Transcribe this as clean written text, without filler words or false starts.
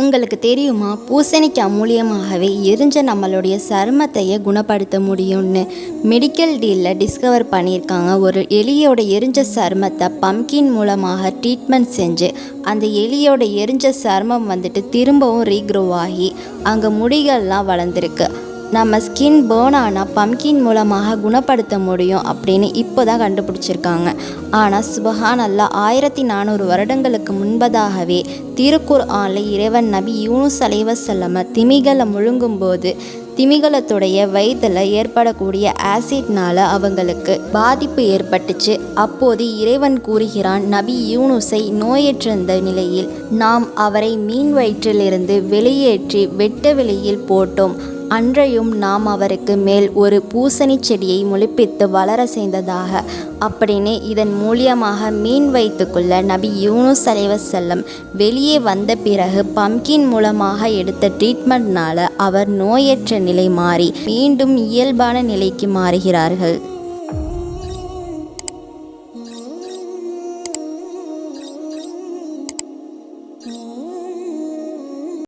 உங்களுக்கு தெரியுமா, பூசணிக்காய் மூலியமாகவே எரிஞ்ச நம்மளுடைய சருமத்தையே குணப்படுத்த முடியும்னு மெடிக்கல் டீலில் டிஸ்கவர் பண்ணியிருக்காங்க. ஒரு எலியோட எரிஞ்ச சருமத்தை பம்கின் மூலமாக ட்ரீட்மெண்ட் செஞ்சு அந்த எலியோட எரிஞ்ச சருமம் திரும்பவும் ரீக்ரோ ஆகி அங்கே முடிகள்லாம் வளர்ந்துருக்கு. நம்ம ஸ்கின் பேர்ன் ஆனால் பம்கின் மூலமாக குணப்படுத்த முடியும் அப்படின்னு இப்போ தான் கண்டுபிடிச்சிருக்காங்க. ஆனால் சுபஹானல்லாஹ், 1400 வருடங்களுக்கு முன்பதாகவே திருக்குர்ஆனில் இறைவன் நபி யூனுஸ் அலைஹிவஸல்லம் திமிகளை முழுங்கும்போது திமிங்கலத்துடைய வயிற்றில் ஏற்படக்கூடிய ஆசிட்னால் அவங்களுக்கு பாதிப்பு ஏற்பட்டுச்சு. அப்போது இறைவன் கூறுகிறான், நபி யூனுஸை நோயற்றிருந்த நிலையில் நாம் அவரை மீன் வயிற்றிலிருந்து வெளியேற்றி வெட்ட வெளியில் போட்டோம். அன்றையும் நாம் அவருக்கு மேல் ஒரு பூசணி செடியை முளைப்பித்து வளர செய்ததாக அப்படின்னு இதன் மூலியமாக மீன் வயிற்றுக்குள்ள நபி யூனுஸ் அலைஹிவஸல்லம் வெளியே வந்த பிறகு பம்கின் மூலமாக எடுத்த ட்ரீட்மெண்ட்னால அவர் நோயற்ற நிலை மாறி மீண்டும் இயல்பான நிலைக்கு மாறுகிறார்கள்.